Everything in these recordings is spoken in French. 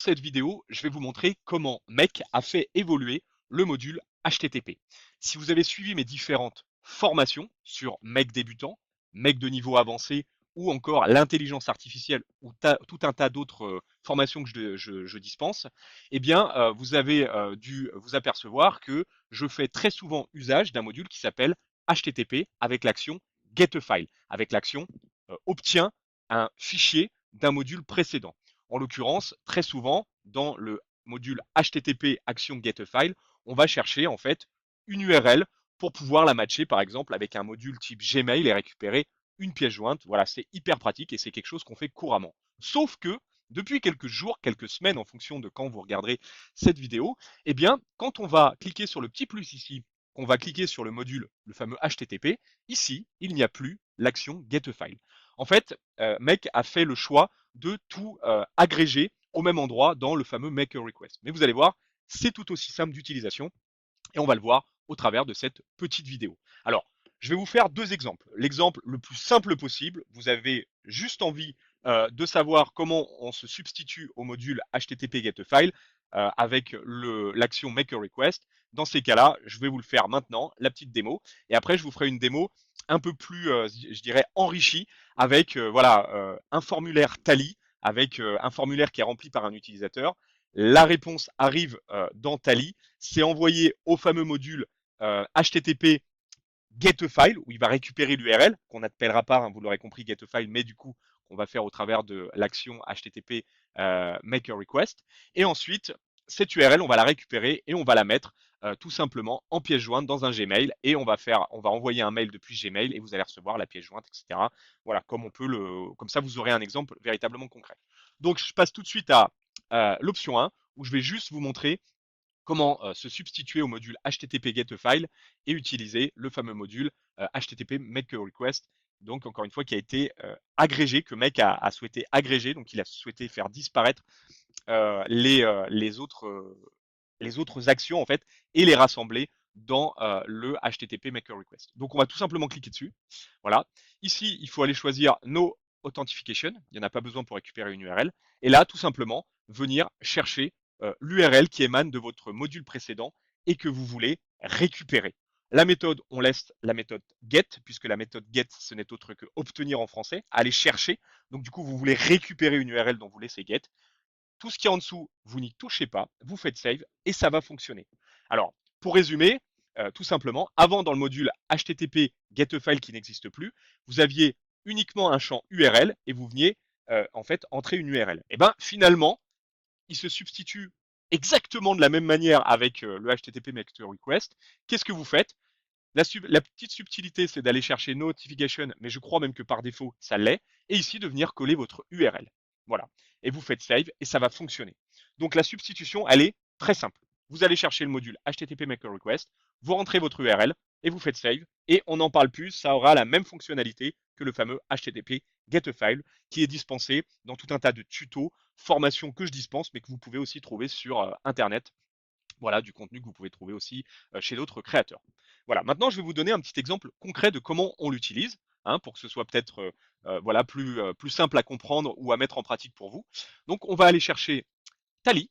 cette vidéo, je vais vous montrer comment Mec a fait évoluer le module HTTP. Si vous avez suivi mes différentes formations sur Mec débutant, Mec de niveau avancé ou encore l'intelligence artificielle ou tout un tas d'autres formations que je dispense, eh bien, vous avez dû vous apercevoir que je fais très souvent usage d'un module qui s'appelle HTTP avec l'action get a file, avec l'action obtient un fichier d'un module précédent. En l'occurrence, très souvent, dans le module HTTP action getFile, on va chercher en fait une URL pour pouvoir la matcher par exemple avec un module type Gmail et récupérer une pièce jointe. Voilà, c'est hyper pratique et c'est quelque chose qu'on fait couramment. Sauf que depuis quelques jours, quelques semaines en fonction de quand vous regarderez cette vidéo, eh bien, quand on va cliquer sur le petit plus ici, qu'on va cliquer sur le module, le fameux HTTP, ici, il n'y a plus l'action getFile. En fait, Mec a fait le choix de tout agréger au même endroit dans le fameux make a request. Mais vous allez voir, c'est tout aussi simple d'utilisation et on va le voir au travers de cette petite vidéo. Alors, je vais vous faire deux exemples. L'exemple le plus simple possible, vous avez juste envie de savoir comment on se substitue au module HTTP getFile avec l'action make a request. Dans ces cas-là, je vais vous le faire maintenant, la petite démo, et après je vous ferai une démo un peu plus, je dirais, enrichie avec voilà un formulaire Tally, avec un formulaire qui est rempli par un utilisateur. La réponse arrive dans Tally, c'est envoyé au fameux module HTTP getFile où il va récupérer l'URL qu'on n'appellera pas, hein, vous l'aurez compris, getFile, mais du coup qu'on va faire au travers de l'action HTTP make a request. Et ensuite, cette URL, on va la récupérer et on va la mettre tout simplement en pièce jointe dans un Gmail et on va envoyer un mail depuis Gmail et vous allez recevoir la pièce jointe, etc. Voilà, comme ça vous aurez un exemple véritablement concret. Donc je passe tout de suite à l'option 1 où je vais juste vous montrer comment se substituer au module HTTP getFile et utiliser le fameux module HTTP make a request. Donc encore une fois qui a été agrégé, que Mec a souhaité agréger, donc il a souhaité faire disparaître les autres actions en fait et les rassembler dans le HTTP make a request. Donc on va tout simplement cliquer dessus. Voilà. Ici, il faut aller choisir No Authentification. Il n'y en a pas besoin pour récupérer une URL. Et là, tout simplement, venir chercher l'URL qui émane de votre module précédent et que vous voulez récupérer. La méthode, on laisse la méthode get, puisque la méthode get, ce n'est autre que obtenir en français, aller chercher. Donc du coup, vous voulez récupérer une URL dont vous laissez get. Tout ce qui est en dessous, vous n'y touchez pas, vous faites save et ça va fonctionner. Alors, pour résumer, tout simplement, avant dans le module HTTP getFile qui n'existe plus, vous aviez uniquement un champ URL et vous veniez en fait entrer une URL. Et bien finalement, il se substitue exactement de la même manière avec le HTTP make request. Qu'est-ce que vous faites? La petite subtilité, c'est d'aller chercher notification, mais je crois même que par défaut, ça l'est. Et ici, de venir coller votre URL. Voilà. Et vous faites save et ça va fonctionner. Donc la substitution, elle est très simple. Vous allez chercher le module HTTP make a request, vous rentrez votre URL et vous faites save. Et on n'en parle plus, ça aura la même fonctionnalité que le fameux HTTP getFile qui est dispensé dans tout un tas de tutos, formations que je dispense, mais que vous pouvez aussi trouver sur Internet. Voilà, du contenu que vous pouvez trouver aussi chez d'autres créateurs. Voilà, maintenant je vais vous donner un petit exemple concret de comment on l'utilise, hein, pour que ce soit peut-être voilà, plus simple à comprendre ou à mettre en pratique pour vous. Donc on va aller chercher Tally.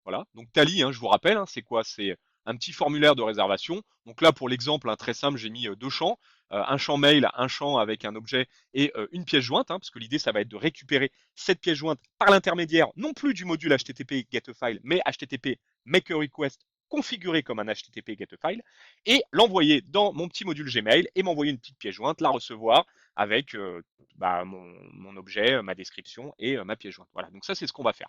Voilà, donc Tally, hein, je vous rappelle, hein, c'est quoi? C'est un petit formulaire de réservation. Donc là, pour l'exemple, hein, très simple, j'ai mis deux champs. Un champ mail, un champ avec un objet et une pièce jointe, hein, parce que l'idée, ça va être de récupérer cette pièce jointe par l'intermédiaire, non plus du module HTTP getFile, mais HTTP make a request configuré comme un HTTP getFile, et l'envoyer dans mon petit module Gmail et m'envoyer une petite pièce jointe, la recevoir avec mon objet, ma description et ma pièce jointe. Voilà, donc ça, c'est ce qu'on va faire.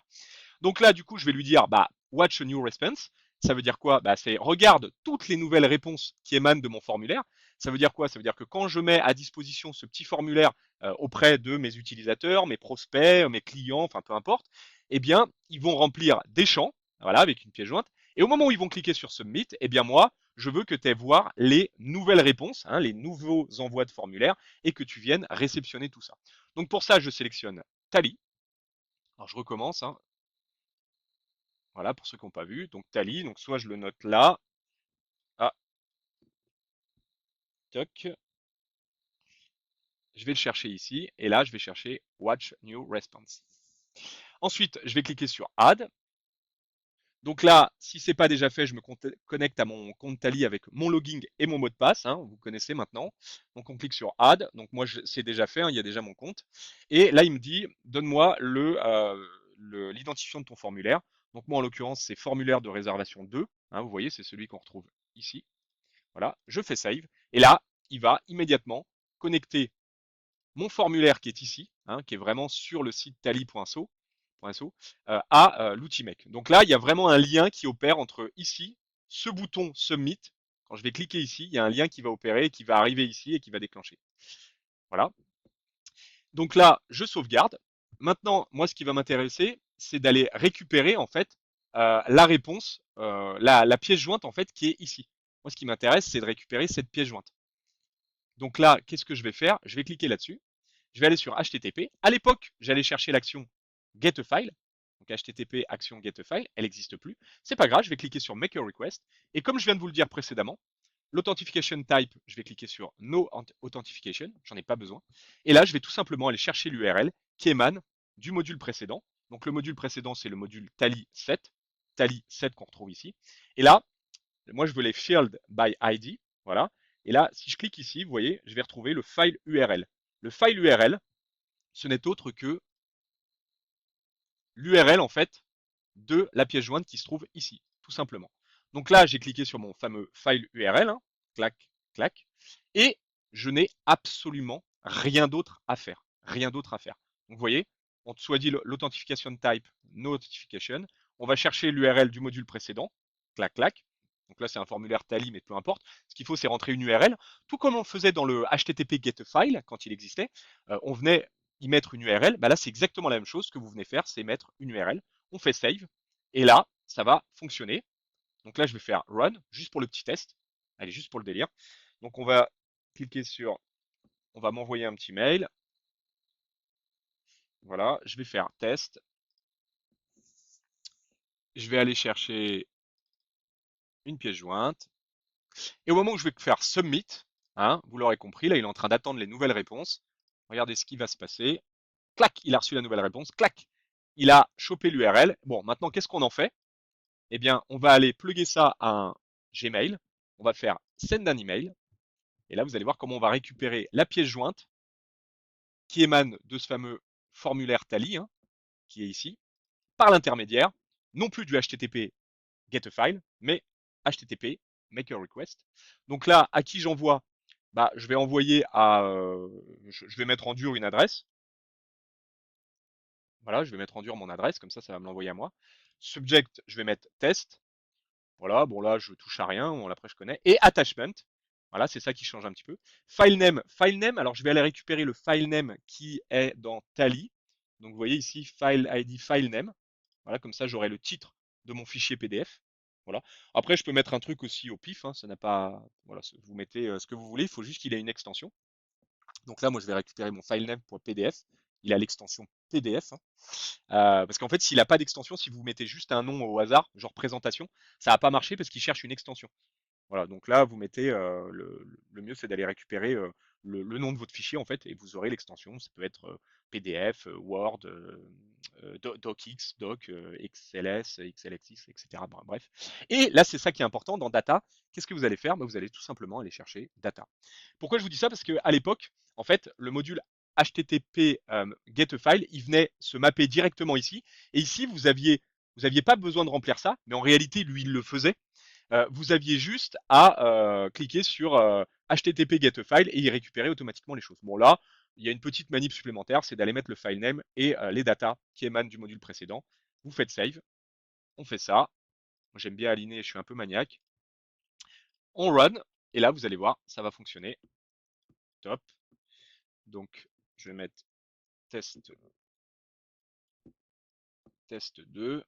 Donc là, du coup, je vais lui dire, watch a new response. Ça veut dire quoi? C'est regarde toutes les nouvelles réponses qui émanent de mon formulaire. Ça veut dire quoi? Ça veut dire que quand je mets à disposition ce petit formulaire auprès de mes utilisateurs, mes prospects, mes clients, enfin peu importe, eh bien, ils vont remplir des champs, voilà, avec une pièce jointe. Et au moment où ils vont cliquer sur Submit, eh bien moi, je veux que tu aies voir les nouvelles réponses, hein, les nouveaux envois de formulaire, et que tu viennes réceptionner tout ça. Donc pour ça, je sélectionne Tally. Alors je recommence, hein. Voilà, pour ceux qui n'ont pas vu. Donc Tally, donc soit je le note là. Ah, toc. Je vais le chercher ici. Et là, je vais chercher Watch New Response. Ensuite, je vais cliquer sur Add. Donc là, si c'est pas déjà fait, je me connecte à mon compte Tally avec mon login et mon mot de passe, hein, vous connaissez maintenant. Donc on clique sur Add. Donc moi, c'est déjà fait, hein, il y a déjà mon compte. Et là, il me dit, donne-moi l'identifiant de ton formulaire. Donc moi, en l'occurrence, c'est formulaire de réservation 2. Hein, vous voyez, c'est celui qu'on retrouve ici. Voilà, je fais Save. Et là, il va immédiatement connecter mon formulaire qui est ici, hein, qui est vraiment sur le site tally.so, à l'outil Make. Donc là, il y a vraiment un lien qui opère entre ici, ce bouton Submit. Quand je vais cliquer ici, il y a un lien qui va opérer, qui va arriver ici et qui va déclencher. Voilà. Donc là, je sauvegarde. Maintenant, moi, ce qui va m'intéresser, c'est d'aller récupérer en fait la réponse, la pièce jointe en fait qui est ici. Moi, ce qui m'intéresse, c'est de récupérer cette pièce jointe. Donc là, qu'est-ce que je vais faire? Je vais cliquer là-dessus. Je vais aller sur HTTP. À l'époque, j'allais chercher l'action Get a File. Donc HTTP action Get a File, elle n'existe plus. C'est pas grave, je vais cliquer sur Make a Request. Et comme je viens de vous le dire précédemment, l'authentification type, je vais cliquer sur No Authentification, j'en ai pas besoin. Et là, je vais tout simplement aller chercher l'URL qui émane du module précédent. Donc le module précédent, c'est le module Tally 7, Tally 7 qu'on retrouve ici. Et là, moi, je veux les field by ID. Voilà. Et là, si je clique ici, vous voyez, je vais retrouver le file URL. Le file URL, ce n'est autre que l'URL en fait de la pièce jointe qui se trouve ici, tout simplement. Donc là, j'ai cliqué sur mon fameux file URL, hein, clac, clac, et je n'ai absolument rien d'autre à faire. Rien d'autre à faire. Donc vous voyez, on choisit l'authentification type, no authentification. On va chercher l'URL du module précédent, clac, clac. Donc là, c'est un formulaire Tally, mais peu importe. Ce qu'il faut, c'est rentrer une URL. Tout comme on le faisait dans le HTTP GetFile, quand il existait, on venait y mettre une URL. Bah là, c'est exactement la même chose. Ce que vous venez faire, c'est mettre une URL. On fait save. Et là, ça va fonctionner. Donc là, je vais faire run, juste pour le petit test. Allez, juste pour le délire. Donc on va cliquer sur, on va m'envoyer un petit mail. Voilà, je vais faire test. Je vais aller chercher une pièce jointe. Et au moment où je vais faire submit, hein, vous l'aurez compris, là, il est en train d'attendre les nouvelles réponses. Regardez ce qui va se passer. Clac, il a reçu la nouvelle réponse. Clac, il a chopé l'URL. Bon, maintenant, qu'est-ce qu'on en fait? Eh bien, on va aller plugger ça à un Gmail. On va faire send un email. Et là, vous allez voir comment on va récupérer la pièce jointe qui émane de ce fameux formulaire Tally, hein, qui est ici, par l'intermédiaire, non plus du HTTP get a file, mais HTTP make a request. Donc là, à qui j'envoie? Bah, je vais envoyer à, je vais mettre en dur une adresse. Voilà, je vais mettre en dur mon adresse, comme ça va me l'envoyer à moi. Subject, je vais mettre test. Voilà, bon là, je touche à rien, bon, après je connais. Et attachment, voilà, c'est ça qui change un petit peu. File name, alors je vais aller récupérer le file name qui est dans Tally. Donc vous voyez ici, file ID, file name. Voilà, comme ça j'aurai le titre de mon fichier PDF. Voilà. Après, je peux mettre un truc aussi au pif, hein, ça n'a pas. Voilà, vous mettez ce que vous voulez, il faut juste qu'il ait une extension. Donc là, moi, je vais récupérer mon filename.pdf. Il a l'extension PDF, hein. Parce qu'en fait, s'il n'a pas d'extension, si vous mettez juste un nom au hasard, genre présentation, ça va pas marcher parce qu'il cherche une extension. Voilà, donc là, vous mettez le mieux, c'est d'aller récupérer le nom de votre fichier en fait, et vous aurez l'extension. Ça peut être PDF, Word, DocX, Doc, XLS, XLXX, etc. Bref. Et là, c'est ça qui est important dans Data. Qu'est-ce que vous allez faire? Bah, vous allez tout simplement aller chercher Data. Pourquoi je vous dis ça? Parce qu'à l'époque, en fait, le module HTTP GetAFile, il venait se mapper directement ici. Et ici, vous aviez pas besoin de remplir ça, mais en réalité, lui, il le faisait. Vous aviez juste à cliquer sur HTTP GetAFile et il récupérait automatiquement les choses. Bon là, il y a une petite manip supplémentaire, c'est d'aller mettre le file name et les datas qui émanent du module précédent. Vous faites save, on fait ça. J'aime bien aligner, je suis un peu maniaque. On run, et là vous allez voir, ça va fonctionner. Top. Donc je vais mettre test 2.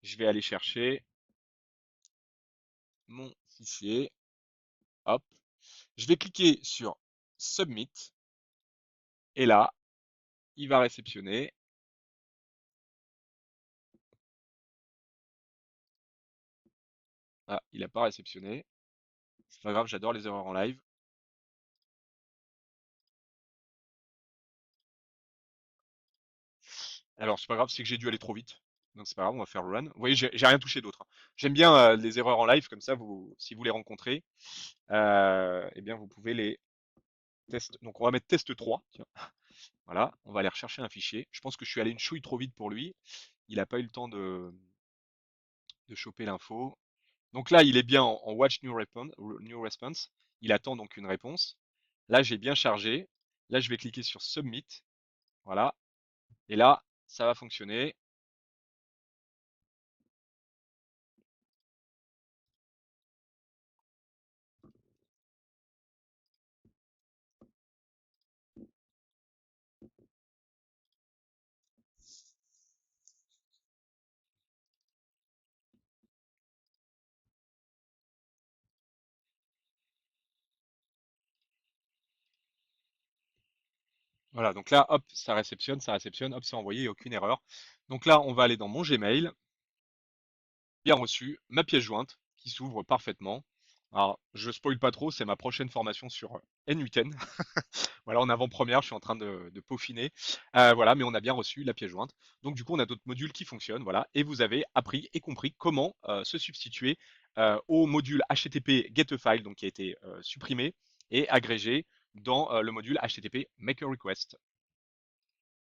Je vais aller chercher mon fichier. Hop. Je vais cliquer sur Submit. Et là, il va réceptionner. Ah, il n'a pas réceptionné. C'est pas grave, j'adore les erreurs en live. Alors, c'est pas grave, c'est que j'ai dû aller trop vite. Donc, c'est pas grave, on va faire run. Vous voyez, j'ai rien touché d'autre, hein. J'aime bien les erreurs en live, comme ça, si vous les rencontrez, eh bien, vous pouvez les tester. Donc, on va mettre test 3. Tiens. Voilà, on va aller rechercher un fichier. Je pense que je suis allé une chouille trop vite pour lui. Il n'a pas eu le temps de choper l'info. Donc là, il est bien en Watch New Response. Il attend donc une réponse. Là, j'ai bien chargé. Là, je vais cliquer sur Submit. Voilà. Et là, ça va fonctionner. Voilà, donc là, hop, ça réceptionne, hop, c'est envoyé, il n'y a aucune erreur. Donc là, on va aller dans mon Gmail, bien reçu, ma pièce jointe qui s'ouvre parfaitement. Alors, je spoil pas trop, c'est ma prochaine formation sur N8N. Voilà, en avant-première, je suis en train de peaufiner. Voilà, mais on a bien reçu la pièce jointe. Donc du coup, on a d'autres modules qui fonctionnent, voilà, et vous avez appris et compris comment se substituer au module HTTP GetAFile, donc qui a été supprimé et agrégé dans le module HTTP Make a Request.